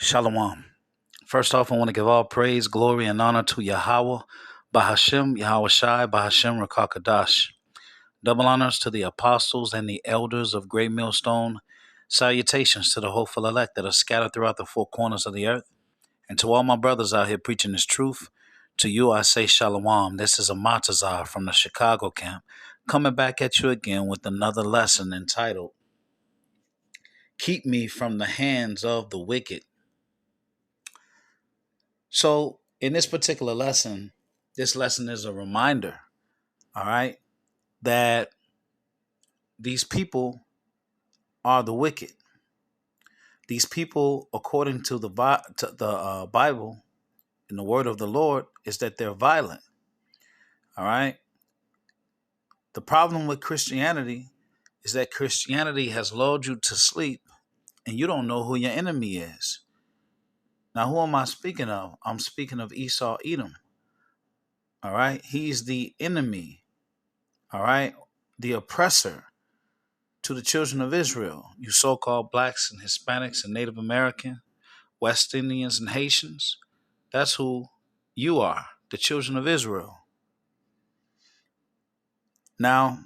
Shalom. First off, I want to give all praise, glory, and honor to Yahweh, Bahashem, Yahweh Shai, Bahashem, Rakakadash. Double honors to the apostles and the elders of Great Millstone. Salutations to the hopeful elect that are scattered throughout the four corners of the earth. And to all my brothers out here preaching this truth, to you I say Shalom. This is a Matazar from the Chicago camp, coming back at you again with another lesson entitled, Keep Me from the Hands of the Wicked. So, in this particular lesson, this lesson is a reminder, all right, that these people are the wicked. These people, according to the Bible and the word of the Lord, is that they're violent, all right? The problem with Christianity is that Christianity has lulled you to sleep and you don't know who your enemy is. Now, who am I speaking of? I'm speaking of Esau Edom, all right? He's the enemy, all right? The oppressor to the children of Israel, you so-called blacks and Hispanics and Native American, West Indians and Haitians. That's who you are, the children of Israel. Now,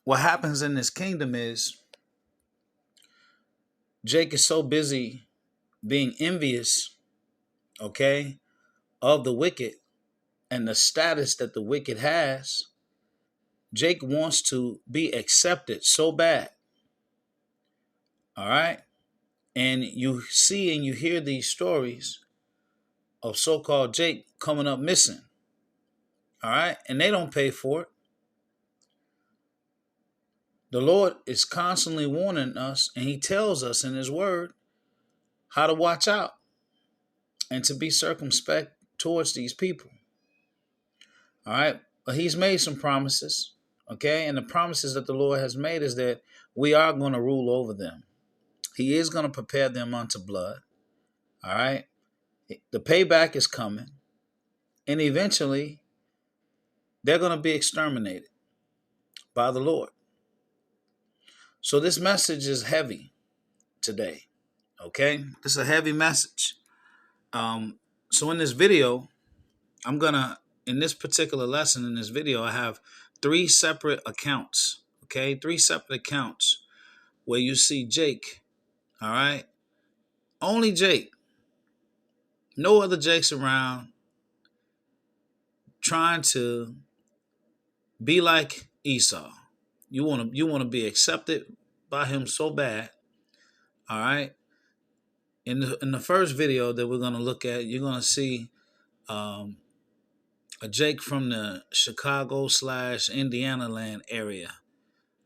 what happens in this kingdom is Jake is so busy being envious, okay, of the wicked and the status that the wicked has. Jake wants to be accepted so bad. All right? And you see and you hear these stories of so-called Jake coming up missing. All right? And they don't pay for it. The Lord is constantly warning us, and he tells us in his word how to watch out and to be circumspect towards these people. All right? But he's made some promises, okay? And the promises that the Lord has made is that we are going to rule over them. He is going to prepare them unto blood. All right? The payback is coming. And eventually, they're going to be exterminated by the Lord. So this message is heavy today, okay? This is a heavy message. So in this video, in this particular lesson, in this video, I have three separate accounts, okay? Three separate accounts where you see Jake, all right? Only Jake. No other Jakes around trying to be like Esau. You want to be accepted by him so bad, all right? In the first video that we're going to look at, you're going to see a Jake from the Chicago/Indiana land area,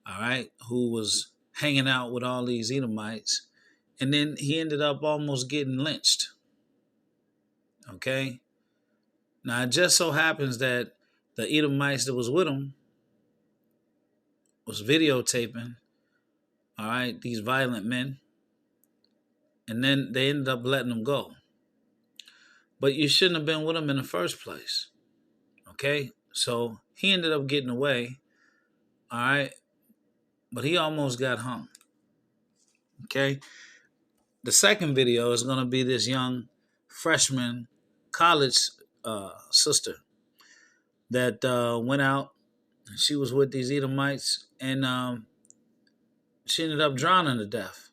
all right, who was hanging out with all these Edomites, and then he ended up almost getting lynched. Okay? Now, it just so happens that the Edomites that was with him was videotaping, all right, these violent men, and then they ended up letting them go. But you shouldn't have been with him in the first place. Okay? So he ended up getting away, all right, but he almost got hung. Okay? The second video is going to be this young freshman college sister that went out. She was with these Edomites, and she ended up drowning to death.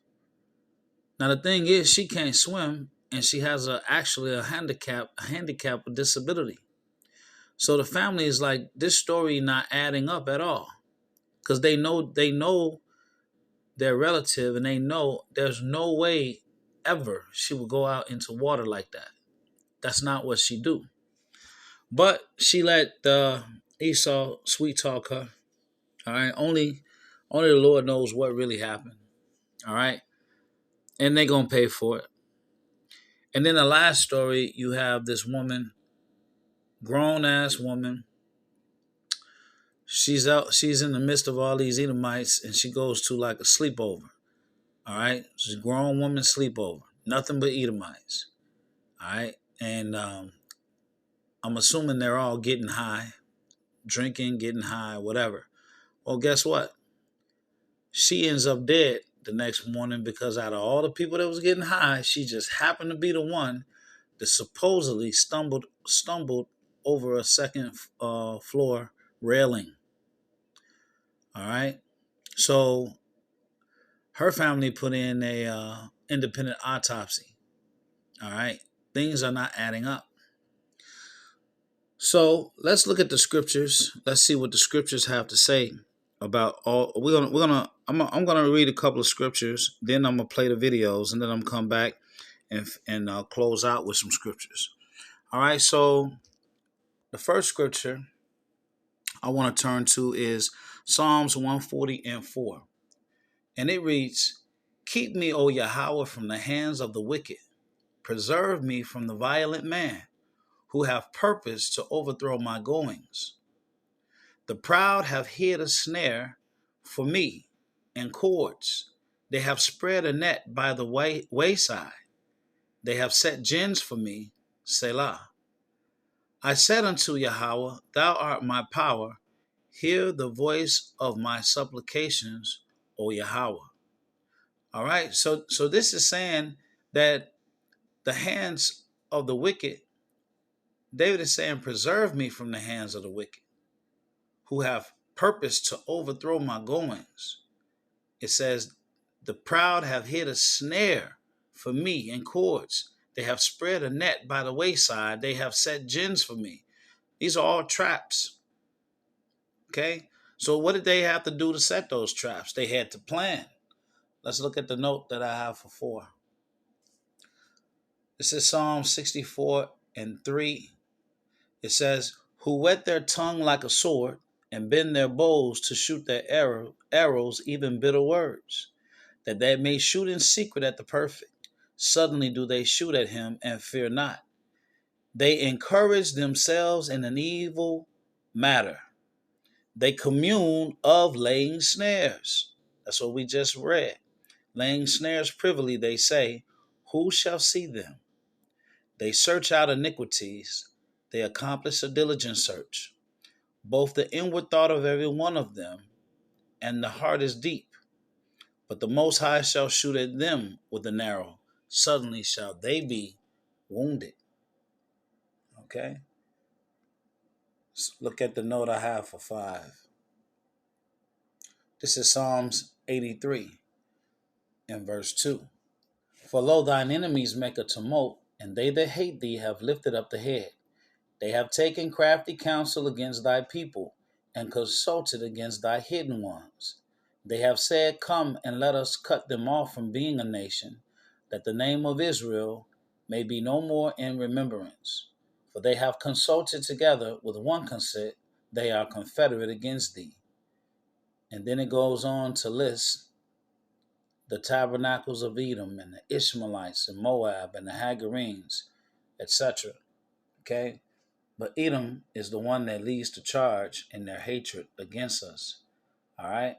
Now, the thing is, she can't swim, and she has actually a handicap, a disability. So the family is like, this story not adding up at all, because they know their relative, and they know there's no way ever she would go out into water like that. That's not what she do. But she let Esau sweet talk her. All right, only the Lord knows what really happened. All right, and they're gonna pay for it. And then the last story, you have this woman, grown ass woman. She's in the midst of all these Edomites, and she goes to like a sleepover. All right, she's a grown woman sleepover, nothing but Edomites. All right, and I'm assuming they're all getting high, drinking, getting high, whatever. Well, guess what? She ends up dead the next morning because out of all the people that was getting high, she just happened to be the one that supposedly stumbled over a second floor railing. All right. So her family put in a independent autopsy. All right. Things are not adding up. So let's look at the scriptures. Let's see what the scriptures have to say about all. I'm gonna read a couple of scriptures. Then I'm gonna play the videos, and then I'm gonna come back and close out with some scriptures. All right. So the first scripture I want to turn to is Psalms 140:4, and it reads, "Keep me, O Yahweh, from the hands of the wicked. Preserve me from the violent man, who have purpose to overthrow my goings. The proud have hid a snare for me and cords. They have spread a net by the wayside. They have set gins for me, Selah. I said unto Yahweh, Thou art my power. Hear the voice of my supplications, O Yahweh." All right. So this is saying that the hands of the wicked, David is saying, preserve me from the hands of the wicked, who have purpose to overthrow my goings. It says, the proud have hid a snare for me in cords. They have spread a net by the wayside. They have set gins for me. These are all traps. Okay? So what did they have to do to set those traps? They had to plan. Let's look at the note that I have for 4. This is Psalm 64:3. It says, "Who whet their tongue like a sword and bend their bows to shoot their arrows, even bitter words, that they may shoot in secret at the perfect. Suddenly do they shoot at him and fear not. They encourage themselves in an evil matter. They commune of laying snares." That's what we just read. Laying snares privily, they say, who shall see them? They search out iniquities. They accomplish a diligent search. Both the inward thought of every one of them and the heart is deep. But the Most High shall shoot at them with an arrow. Suddenly shall they be wounded. Okay? So look at the note I have for 5. This is Psalms 83 and verse 2. "For lo, thine enemies make a tumult, and they that hate thee have lifted up the head. They have taken crafty counsel against thy people, and consulted against thy hidden ones. They have said, Come and let us cut them off from being a nation, that the name of Israel may be no more in remembrance. For they have consulted together with one consent, they are confederate against thee." And then it goes on to list the tabernacles of Edom and the Ishmaelites and Moab and the Hagarenes, etc. Okay? But Edom is the one that leads the charge in their hatred against us. All right?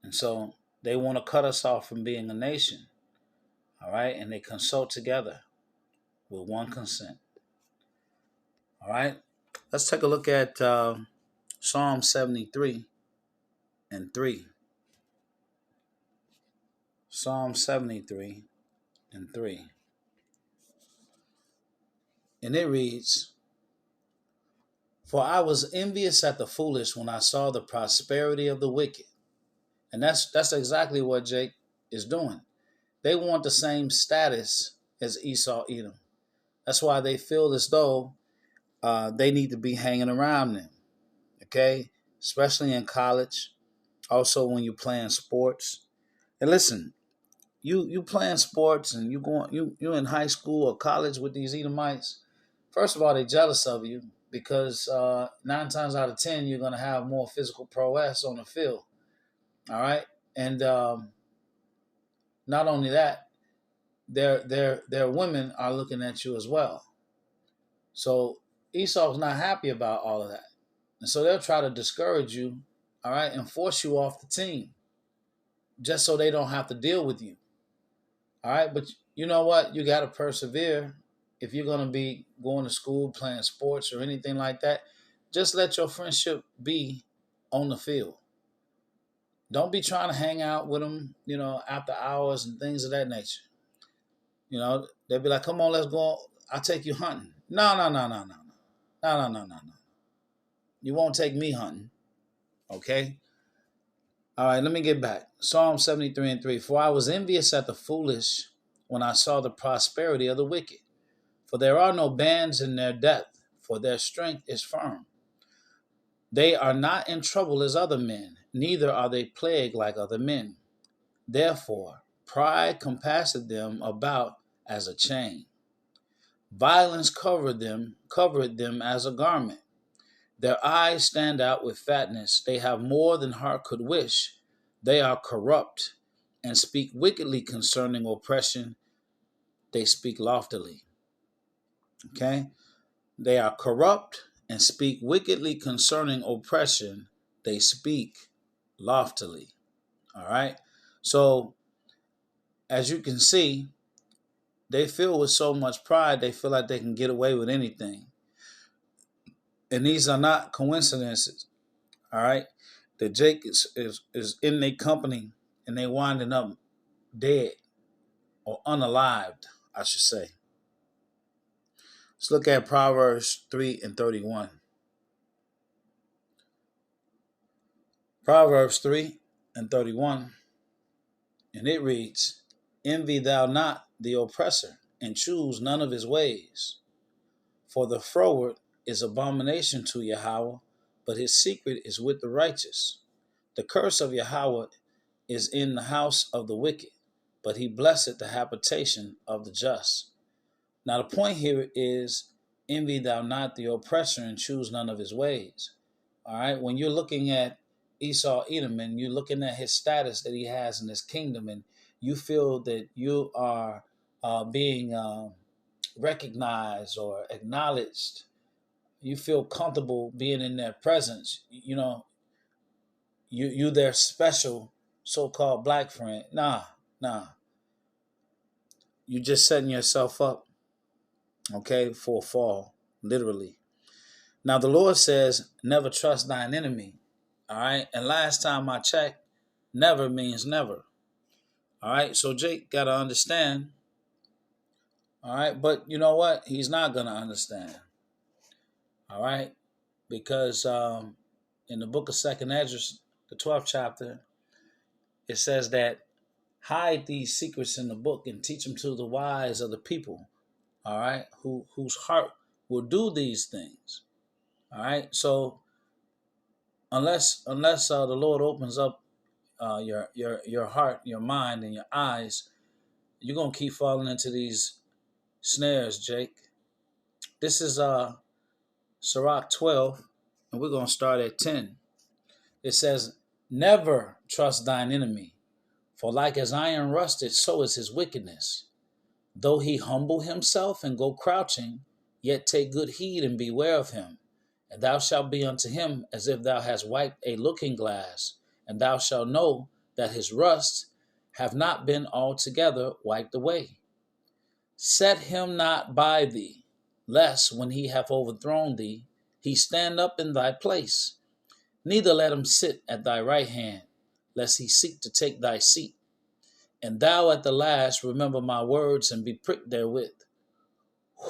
And so they want to cut us off from being a nation. All right? And they consult together with one consent. All right? Let's take a look at Psalm 73 and 3. Psalm 73 and 3. And it reads, "For I was envious at the foolish when I saw the prosperity of the wicked." And that's exactly what Jake is doing. They want the same status as Esau, Edom. That's why they feel as though they need to be hanging around them. Okay, especially in college. Also, when you're playing sports. And listen, you playing sports and you in high school or college with these Edomites. First of all, they're jealous of you because 9 times out of 10 you're gonna have more physical prowess on the field. All right, and not only that, their women are looking at you as well. So Esau's not happy about all of that, and so they'll try to discourage you, all right, and force you off the team, just so they don't have to deal with you. All right, but you know what? You got to persevere. If you're going to be going to school, playing sports or anything like that, just let your friendship be on the field. Don't be trying to hang out with them, after hours and things of that nature. They'll be like, come on, let's go. I'll take you hunting. No, no, no, no, no, no. No, no, no, no, no. You won't take me hunting. Okay? All right, let me get back. Psalm 73 and 3. For I was envious at the foolish when I saw the prosperity of the wicked. For there are no bands in their death, for their strength is firm. They are not in trouble as other men, neither are they plagued like other men. Therefore, pride compasseth them about as a chain. Violence covered them as a garment. Their eyes stand out with fatness. They have more than heart could wish. They are corrupt and speak wickedly concerning oppression. They speak loftily. Okay? They are corrupt and speak wickedly concerning oppression. They speak loftily. All right? So, as you can see, they feel with so much pride, they feel like they can get away with anything. And these are not coincidences. All right? That Jake is in their company and they winding up dead or unalived, I should say. Let's look at Proverbs 3 and 31. Proverbs 3 and 31. And it reads, envy thou not the oppressor, and choose none of his ways. For the froward is abomination to Yahweh, but his secret is with the righteous. The curse of Yahweh is in the house of the wicked, but he blesseth the habitation of the just. Now the point here is, envy thou not the oppressor, and choose none of his ways. All right, when you're looking at Esau Edom and you're looking at his status that he has in his kingdom, and you feel that you are being recognized or acknowledged, you feel comfortable being in their presence, you their special so-called black friend. Nah. You just setting yourself up, okay, for a fall, literally. Now the Lord says, never trust thine enemy. All right. And last time I checked, never means never. All right. So Jake got to understand. All right. But you know what? He's not going to understand. All right. Because in the book of 2nd Ezra, the 12th chapter, it says that hide these secrets in the book and teach them to the wise of the people. All right. Whose heart will do these things. All right. So unless the Lord opens up your heart, your mind, and your eyes, you're gonna keep falling into these snares, Jake. This is Sorak 12, and we're gonna start at 10. It says, "Never trust thine enemy, for like as iron rusted, so is his wickedness. Though he humble himself and go crouching, yet take good heed and beware of him. And thou shalt be unto him as if thou hast wiped a looking glass, and thou shalt know that his rust have not been altogether wiped away. Set him not by thee, lest when he have overthrown thee, he stand up in thy place. Neither let him sit at thy right hand, lest he seek to take thy seat. And thou at the last remember my words and be pricked therewith.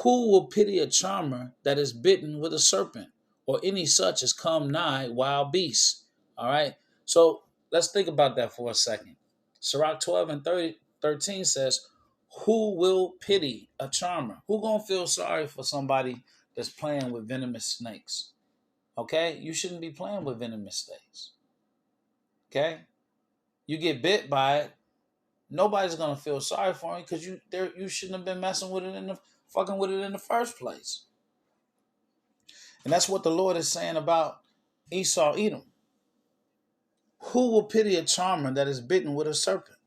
Who will pity a charmer that is bitten with a serpent, or any such as come nigh wild beasts?" All right. So let's think about that for a second. Sirach 12 and 13 says, who will pity a charmer? Who gonna feel sorry for somebody that's playing with venomous snakes? Okay, you shouldn't be playing with venomous snakes. Okay, you get bit by it, nobody's gonna feel sorry for you because you shouldn't have been messing with it fucking with it in the first place. And that's what the Lord is saying about Esau Edom. Who will pity a charmer that is bitten with a serpent,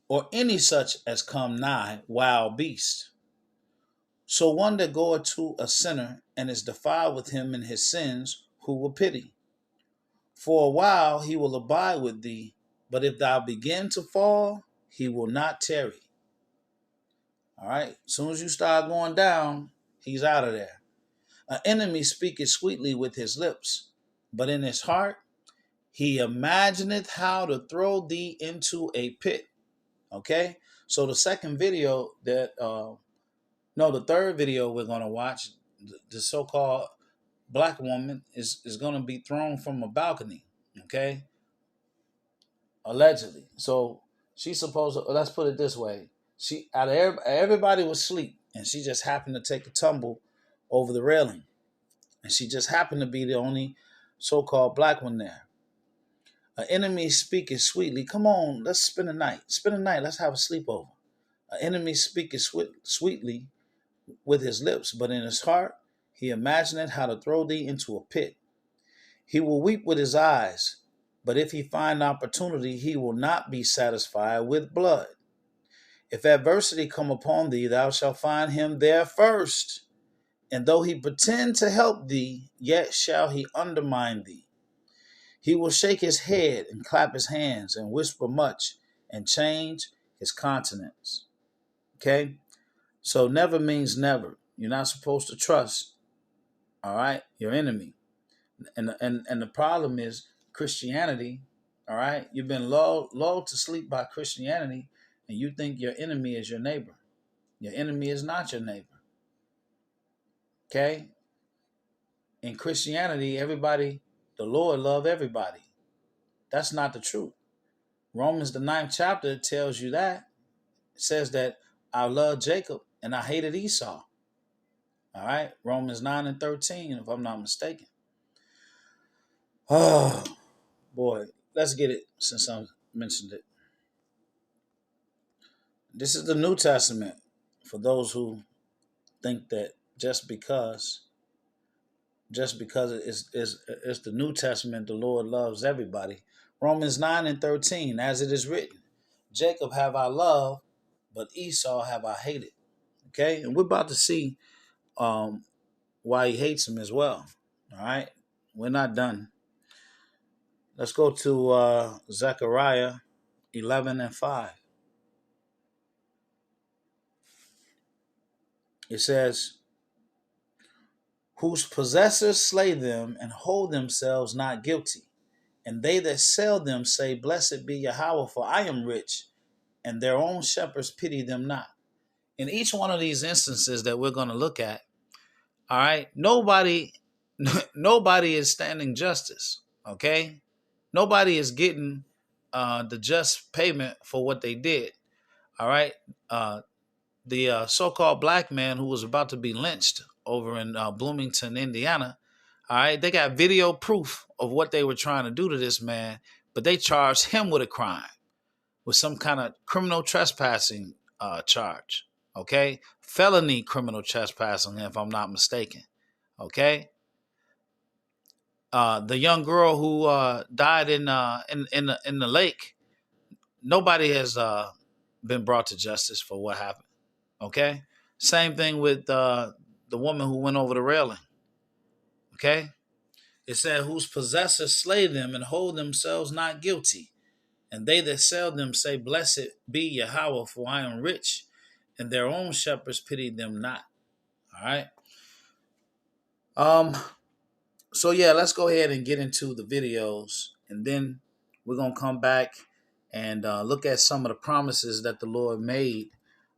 or any such as come nigh wild beast? So one that goeth to a sinner and is defiled with him in his sins, who will pity? For a while he will abide with thee, but if thou begin to fall, he will not tarry. All right. As soon as you start going down, he's out of there. An enemy speaketh sweetly with his lips, but in his heart He imagineth how to throw thee into a pit. Okay? So the second video that, the third video we're going to watch, the so-called black woman is going to be thrown from a balcony. Okay? Allegedly. So she's supposed to, let's put it this way. She, out of everybody was asleep, and she just happened to take a tumble over the railing. And she just happened to be the only so-called black one there. An enemy speaking sweetly. Come on, let's spend the night. Spend the night. Let's have a sleepover. An enemy speaking sweetly with his lips, but in his heart he imagineth how to throw thee into a pit. He will weep with his eyes, but if he find opportunity, he will not be satisfied with blood. If adversity come upon thee, thou shalt find him there first. And though he pretend to help thee, yet shall he undermine thee. He will shake his head and clap his hands and whisper much and change his countenance. Okay? So never means never. You're not supposed to trust, all right, your enemy. And the problem is Christianity, all right? You've been lulled to sleep by Christianity, and you think your enemy is your neighbor. Your enemy is not your neighbor. Okay? In Christianity, everybody, the Lord love everybody. That's not the truth. Romans, the 9th chapter, tells you that. It says that I loved Jacob and I hated Esau. All right? Romans 9 and 13, if I'm not mistaken. Oh, boy. Let's get it since I mentioned it. This is the New Testament for those who think that just because it's the New Testament, the Lord loves everybody. Romans 9 and 13, as it is written, Jacob have I loved, but Esau have I hated. Okay? And we're about to see why he hates him as well. All right? We're not done. Let's go to Zechariah 11 and 5. It says, whose possessors slay them and hold themselves not guilty. And they that sell them say, blessed be Yahweh, for I am rich, and their own shepherds pity them not. In each one of these instances that we're going to look at, all right, nobody is standing justice, okay? Nobody is getting the just payment for what they did, all right? The so-called black man who was about to be lynched over in Bloomington, Indiana, all right, they got video proof of what they were trying to do to this man, but they charged him with a crime, with some kind of criminal trespassing charge, okay? Felony criminal trespassing, if I'm not mistaken, okay? The young girl who died in the lake, nobody has been brought to justice for what happened, okay? Same thing with the woman who went over the railing, okay? It said, whose possessors slay them and hold themselves not guilty. And they that sell them say, blessed be Yahweh, for I am rich, and their own shepherds pity them not. All right. So yeah, let's go ahead and get into the videos, and then we're gonna come back and look at some of the promises that the Lord made.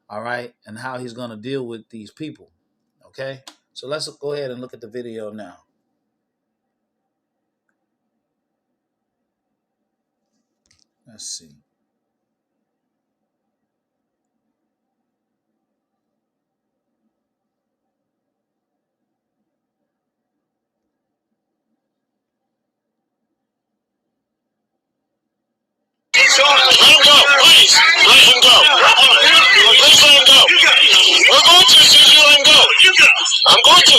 All right, and how He's gonna deal with these people. Okay. So let's go ahead and look at the video now. Let's see. Let him go, please. Let him go. Please let him go. We're going to see you let him go. I'm going to.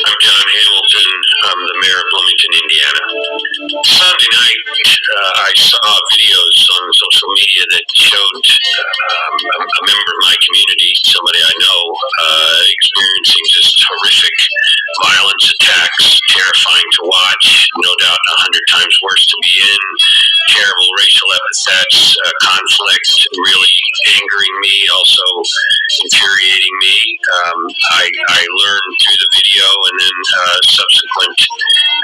I'm John Hamilton. I'm the mayor of Bloomington, Indiana. Sunday night, I saw videos on social media that showed a member of my community, somebody I know, experiencing just horrific violence, attacks, terrifying to watch, no doubt 100 times worse to be in, terrible racial epithets, conflict, really angering me, also infuriating learned through the video and then subsequent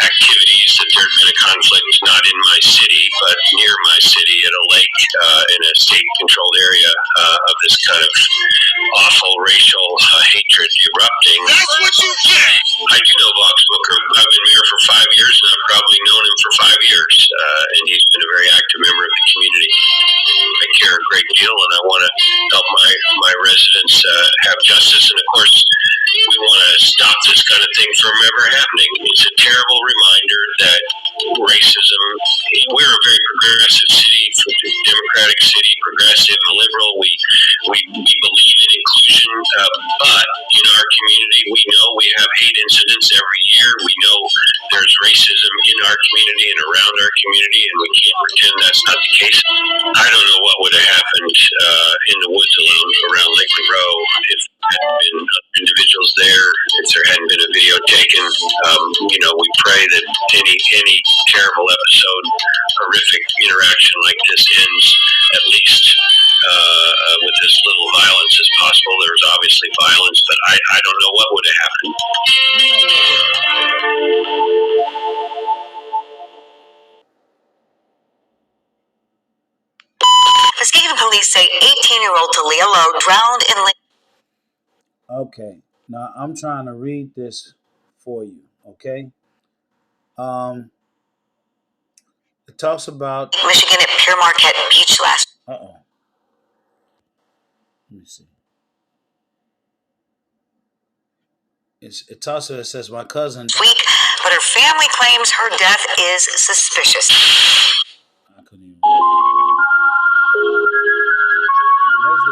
activities that there had been a conflict not in my city, but near my city at a lake in a state-controlled area of this kind of awful racial hatred erupting. That's what you get! I do know Vox Booker. I've been mayor for 5 years, and I've probably known him for 5 years, and he's been a very active member of the community. I care a great deal, and I want to help my residents have justice, and of course, we want to stop this kind of thing from ever happening. It's a terrible reminder that racism, we're a very progressive city, democratic city, progressive and liberal. We believe in inclusion, but in our community, we know we have hate incidents every year. We know there's racism in our community and around our community, and we can't pretend that's not the case. I don't know what would have happened in the woods alone around Lake Monroe if there had been individuals there, if there hadn't been a video taken. We pray that any terrible episode, horrific interaction like this ends at least with as little violence as possible. There was obviously violence, but I don't know what would have happened. Muskegon police say 18-year-old Talia Lowe drowned in Lake. Okay, now I'm trying to read this for you, okay? It talks about Michigan at Pier Marquette Beach last. Let me see. It says my cousin Week, but her family claims her death is suspicious. I couldn't even.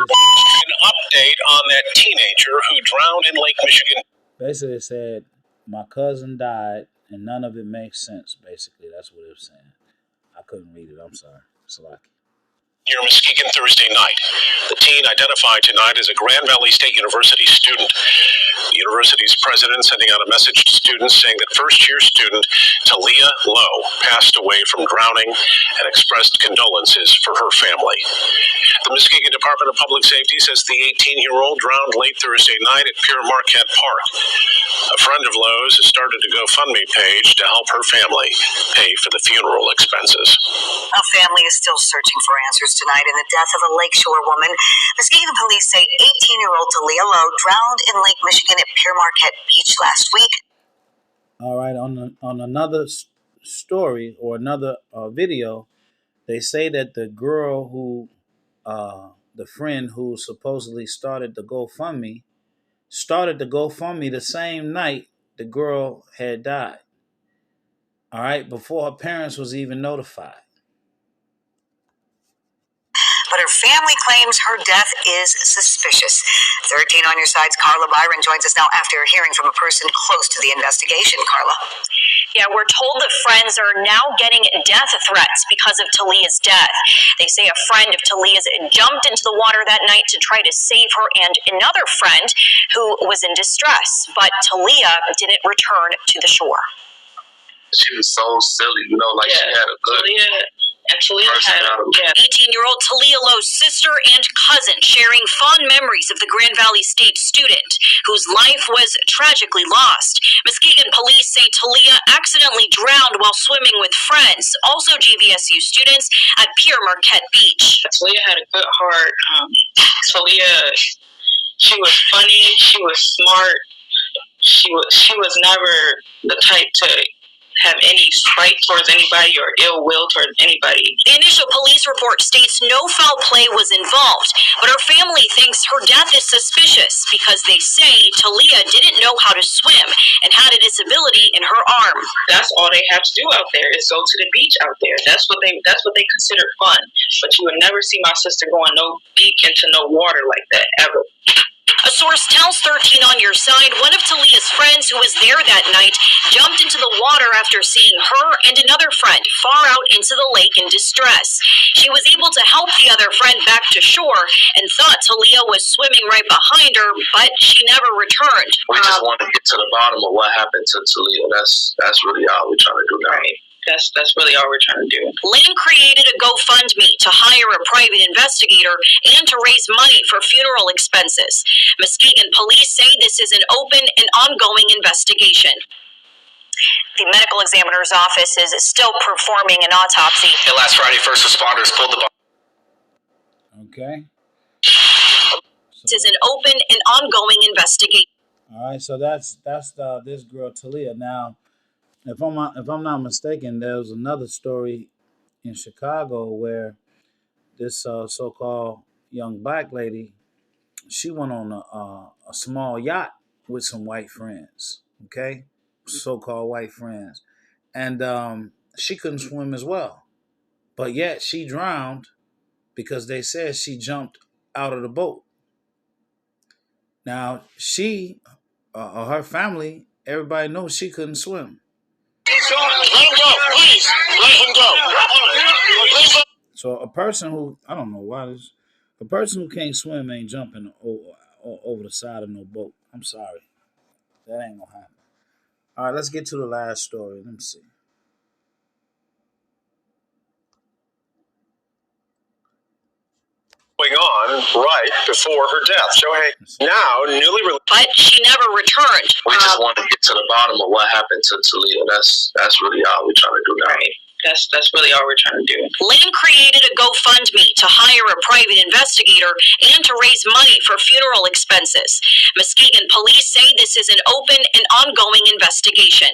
An update on that teenager who drowned in Lake Michigan. Basically, it said my cousin died, and none of it makes sense. Basically, that's what it was saying. I couldn't read it. I'm sorry. Salaki. Near Muskegon Thursday night. The teen identified tonight as a Grand Valley State University student. The university's president sending out a message to students saying that first-year student Talia Lowe passed away from drowning and expressed condolences for her family. The Muskegon Department of Public Safety says the 18-year-old drowned late Thursday night at Pier Marquette Park. A friend of Lowe's has started a GoFundMe page to help her family pay for the funeral expenses. A family is still searching for answers tonight in the death of a Lakeshore woman. Muskegon police say 18-year-old Talia Lowe drowned in Lake Michigan at Pier Marquette Beach last week. All right, on another story or another video, they say that the girl who, the friend who supposedly started the GoFundMe the same night the girl had died. All right, before her parents was even notified. But her family claims her death is suspicious. 13 on your side's Carla Byron joins us now after hearing from a person close to the investigation. Carla. Yeah, we're told that friends are now getting death threats because of Talia's death. They say a friend of Talia's jumped into the water that night to try to save her and another friend who was in distress, but Talia didn't return to the shore. She was so silly, she had a good... And Talia had 18-year-old Talia Lowe's sister and cousin sharing fond memories of the Grand Valley State student whose life was tragically lost. Muskegon police say Talia accidentally drowned while swimming with friends, also GVSU students, at Pier Marquette Beach. Talia had a good heart. Talia, she was funny. She was smart. She was never the type to have any spite towards anybody or ill will towards anybody. The initial police report states no foul play was involved, but her family thinks her death is suspicious because they say Talia didn't know how to swim and had a disability in her arm. That's all they have to do out there is go to the beach out there. That's what they consider fun. But you would never see my sister going no deep into no water like that ever. A source tells 13 on your side one of Talia's friends who was there that night jumped into the water after seeing her and another friend far out into the lake in distress. She was able to help the other friend back to shore and thought Talia was swimming right behind her, but she never returned. We just want to get to the bottom of what happened to Talia. That's really all we're trying to do now. Right. That's really all we're trying to do. Lynn created a GoFundMe to hire a private investigator and to raise money for funeral expenses. Muskegon police say this is an open and ongoing investigation. The medical examiner's office is still performing an autopsy. Last Friday, first responders pulled the body. Okay. This is an open and ongoing investigation. All right, so that's this girl Talia. Now, if I'm not mistaken, there was another story in Chicago where this so-called young black lady, she went on a small yacht with some white friends. Okay, so-called white friends, and she couldn't swim as well, but yet she drowned because they said she jumped out of the boat. Now she, her family, everybody knows she couldn't swim. Let him go, please. Let him go. So a person who, I don't know why this, a person who can't swim ain't jumping over the side of no boat. I'm sorry, that ain't gonna happen. All right, let's get to the last story. Let me see. Going on right before her death. Shohei now newly released. But she never returned. We just want to get to the bottom of what happened to Talia. That's really all we're trying to do now. Right. That's really all we're trying to do. Lynn created a GoFundMe to hire a private investigator and to raise money for funeral expenses. Muskegon police say this is an open and ongoing investigation.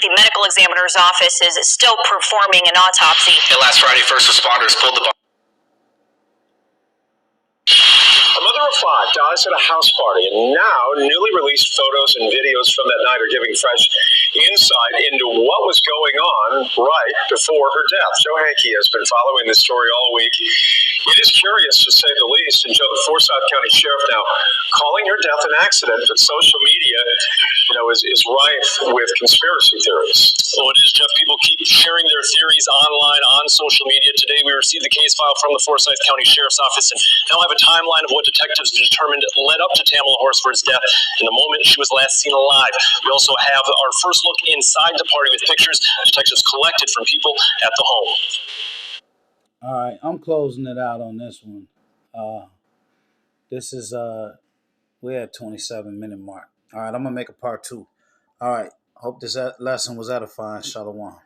The medical examiner's office is still performing an autopsy. Last Friday, first responders pulled the body. A mother of five dies at a house party, and now newly released photos and videos from that night are giving fresh insight into what was going on right before her death. Joe Hankey has been following this story all week. It is curious, to say the least, and Joe, the Forsyth County Sheriff now calling her death an accident, but social media, is rife with conspiracy theories. So it is, Jeff. People keep sharing their theories online on social media. Today we received the case file from the Forsyth County Sheriff's Office and now have a timeline of what detectives determined led up to Tamala Horsford's death and the moment she was last seen alive. We also have our first look inside the party with pictures detectives collected from people at the home. All right, I'm closing it out on this one. This is we're at 27-minute mark. All right, I'm gonna make a part 2. All right, hope this lesson was edifying. Shalom.